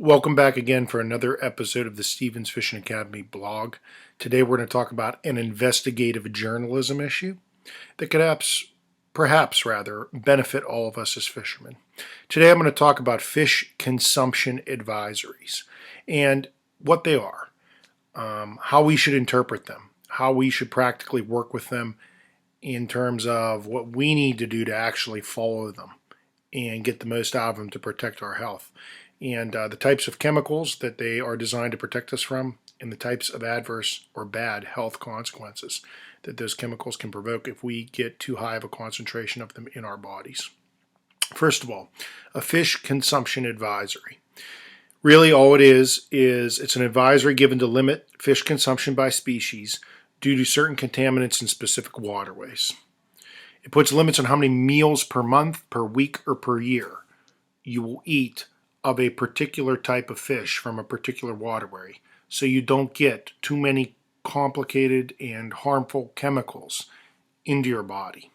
Welcome back again for another episode of the Stevens Fishing Academy blog. Today we're going to talk about an investigative journalism issue that could perhaps benefit all of us as fishermen. Today I'm going to talk about fish consumption advisories and what they are, how we should interpret them, how we should practically work with them in terms of what we need to do to actually follow them and get the most out of them to protect our health, and the types of chemicals that they are designed to protect us from, and the types of adverse or bad health consequences that those chemicals can provoke if we get too high of a concentration of them in our bodies. First of all, a fish consumption advisory. Really all it is it's an advisory given to limit fish consumption by species due to certain contaminants in specific waterways. It puts limits on how many meals per month, per week, or per year you will eat of a particular type of fish from a particular waterway, so you don't get too many complicated and harmful chemicals into your body.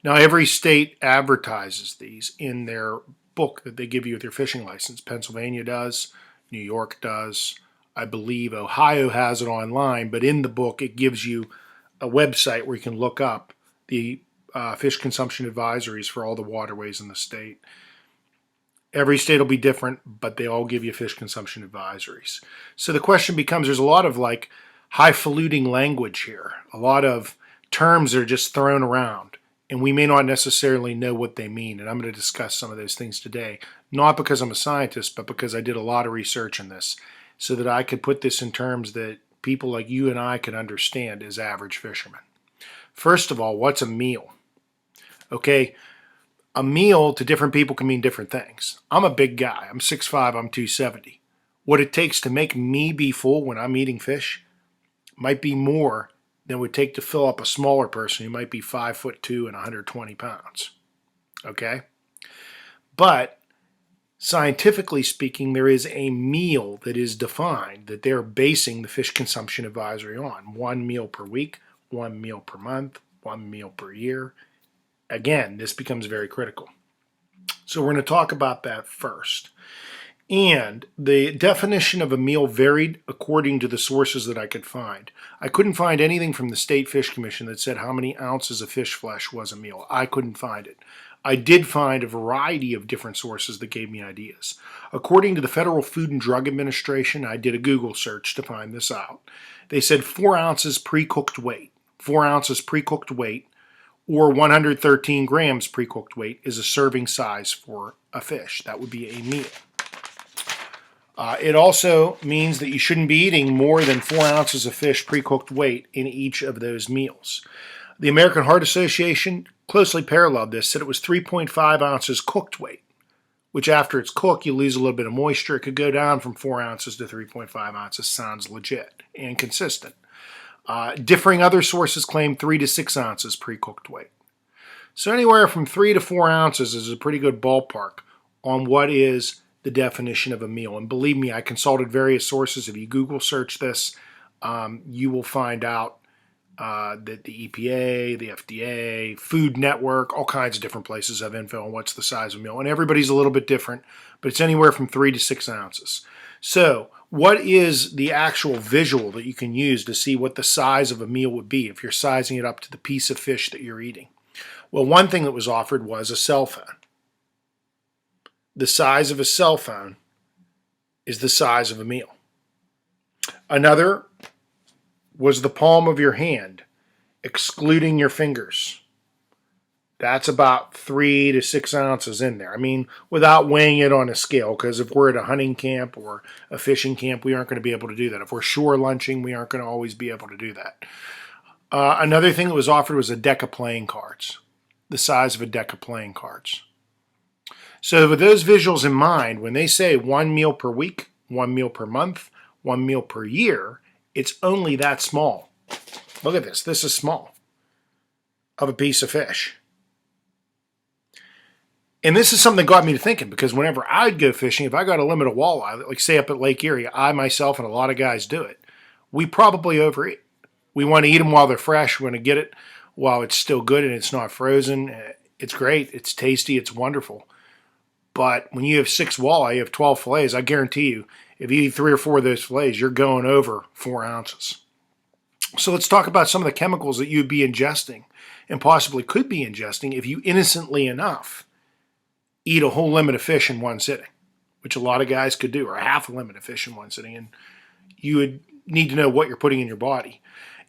Now, every state advertises these in their book that they give you with your fishing license. Pennsylvania does, New York does, I believe Ohio has it online, but in the book it gives you a website where you can look up the fish consumption advisories for all the waterways in the state. Every state will be different, but they all give you fish consumption advisories. So the question becomes, there's a lot of highfalutin language here. A lot of terms are just thrown around, and we may not necessarily know what they mean. And I'm going to discuss some of those things today, not because I'm a scientist, but because I did a lot of research in this so that I could put this in terms that people like you and I can understand as average fishermen. First of all, what's a meal? Okay. A meal to different people can mean different things. I'm a big guy. I'm 6'5", I'm 270. What it takes to make me be full when I'm eating fish might be more than it would take to fill up a smaller person who might be 5'2" and 120 pounds. Okay? But scientifically speaking, there is a meal that is defined that they're basing the fish consumption advisory on. 1 meal per week, 1 meal per month, 1 meal per year. Again, this becomes very critical. So we're going to talk about that first. And the definition of a meal varied according to the sources that I could find. I couldn't find anything from the State Fish Commission that said how many ounces of fish flesh was a meal. I couldn't find it. I did find a variety of different sources that gave me ideas. According to the Federal Food and Drug Administration, I did a Google search to find this out. They said 4 ounces pre-cooked weight. 4 ounces pre-cooked weight, or 113 grams pre-cooked weight, is a serving size for a fish. That would be a meal. It also means that you shouldn't be eating more than 4 ounces of fish pre-cooked weight in each of those meals. The American Heart Association closely paralleled this, said it was 3.5 ounces cooked weight, which after it's cooked, you lose a little bit of moisture. It could go down from 4 ounces to 3.5 ounces. Sounds legit and consistent. Differing other sources claim 3 to 6 ounces pre-cooked weight. So anywhere from 3 to 4 ounces is a pretty good ballpark on what is the definition of a meal. And believe me, I consulted various sources. If you Google search this, you will find out that the EPA, the FDA, Food Network, all kinds of different places have info on what's the size of a meal. And everybody's a little bit different, but it's anywhere from 3 to 6 ounces. So what is the actual visual that you can use to see what the size of a meal would be if you're sizing it up to the piece of fish that you're eating? Well, one thing that was offered was a cell phone. The size of a cell phone is the size of a meal. Another was the palm of your hand, excluding your fingers. That's about 3 to 6 ounces in there. I mean, without weighing it on a scale, because if we're at a hunting camp or a fishing camp, we aren't going to be able to do that. If we're shore lunching, we aren't going to always be able to do that. Another thing that was offered was a deck of playing cards, the size of a deck of playing cards. So with those visuals in mind, when they say 1 meal per week, 1 meal per month, 1 meal per year, it's only that small. Look at this. This is small of a piece of fish. And this is something that got me to thinking, because whenever I'd go fishing, if I got a limit of walleye, like say up at Lake Erie, I myself and a lot of guys do it, we probably overeat. We want to eat them while they're fresh. We want to get it while it's still good and it's not frozen. It's great. It's tasty. It's wonderful. But when you have 6 walleye, you have 12 fillets, I guarantee you, if you eat 3 or 4 of those fillets, you're going over 4 ounces. So let's talk about some of the chemicals that you'd be ingesting and possibly could be ingesting if you innocently enough eat a whole limit of fish in one sitting, which a lot of guys could do, or a half a limit of fish in one sitting. And you would need to know what you're putting in your body.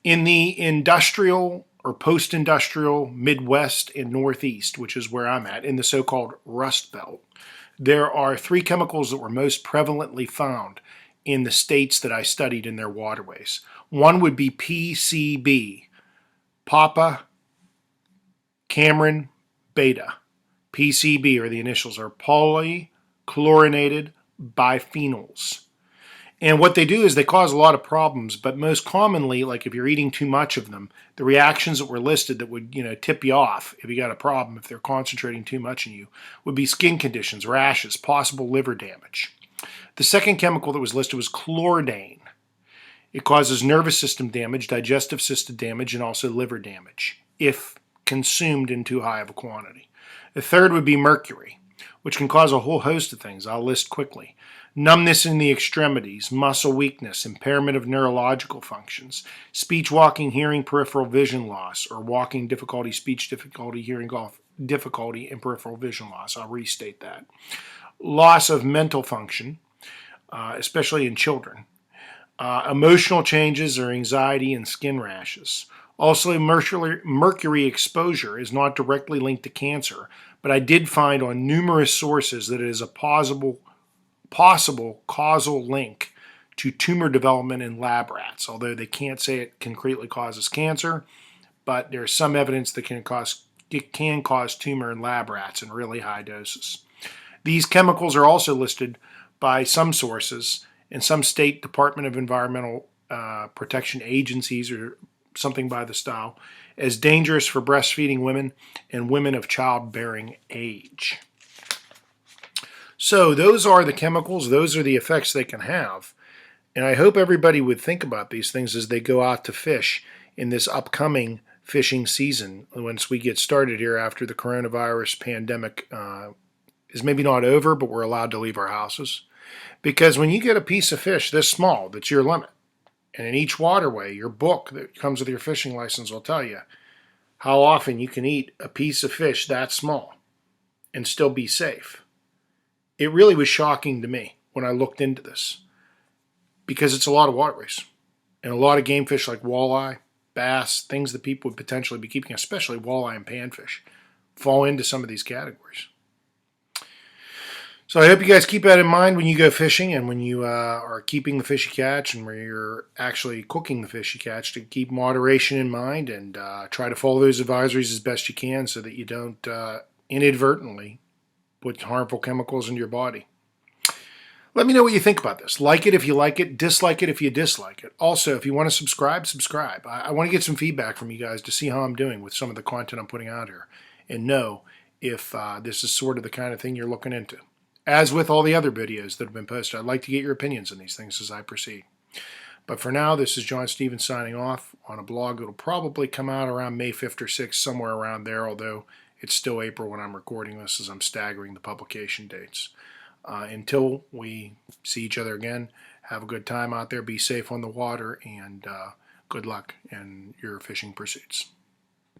In the industrial or post-industrial Midwest and Northeast, which is where I'm at, in the so-called Rust Belt, there are 3 chemicals that were most prevalently found in the states that I studied in their waterways. One would be PCB, Papa Cameron Beta. PCB, or the initials, are polychlorinated biphenyls. And what they do is they cause a lot of problems, but most commonly, like if you're eating too much of them, the reactions that were listed that would, tip you off if you got a problem, if they're concentrating too much in you, would be skin conditions, rashes, possible liver damage. The second chemical that was listed was chlordane. It causes nervous system damage, digestive system damage, and also liver damage if consumed in too high of a quantity. The third would be mercury, which can cause a whole host of things. I'll list quickly. Numbness in the extremities, muscle weakness, impairment of neurological functions, speech, walking, hearing, peripheral vision loss, or walking difficulty, speech difficulty, hearing difficulty, and peripheral vision loss. I'll restate that. Loss of mental function, especially in children. Emotional changes or anxiety and skin rashes. Also, mercury exposure is not directly linked to cancer, but I did find on numerous sources that it is a possible causal link to tumor development in lab rats, although they can't say it concretely causes cancer, but there's some evidence that it can cause tumor in lab rats in really high doses. These chemicals are also listed by some sources in some state Department of Environmental Protection agencies or something by the style as dangerous for breastfeeding women and women of childbearing age. So those are the chemicals, those are the effects they can have. And I hope everybody would think about these things as they go out to fish in this upcoming fishing season once we get started here after the coronavirus pandemic is maybe not over, but we're allowed to leave our houses. Because when you get a piece of fish this small, that's your limit. And in each waterway, your book that comes with your fishing license will tell you how often you can eat a piece of fish that small and still be safe. It really was shocking to me when I looked into this because it's a lot of waterways and a lot of game fish like walleye, bass, things that people would potentially be keeping, especially walleye and panfish, fall into some of these categories. So I hope you guys keep that in mind when you go fishing and when you are keeping the fish you catch and when you're actually cooking the fish you catch, to keep moderation in mind and try to follow those advisories as best you can so that you don't inadvertently put harmful chemicals into your body. Let me know what you think about this. Like it if you like it, dislike it if you dislike it. Also, if you want to subscribe, subscribe. I want to get some feedback from you guys to see how I'm doing with some of the content I'm putting out here and know if this is sort of the kind of thing you're looking into. As with all the other videos that have been posted, I'd like to get your opinions on these things as I proceed. But for now, this is John Stevens signing off on a blog that will probably come out around May 5th or 6th, somewhere around there, although it's still April when I'm recording this as I'm staggering the publication dates. Until we see each other again, have a good time out there, be safe on the water, and good luck in your fishing pursuits.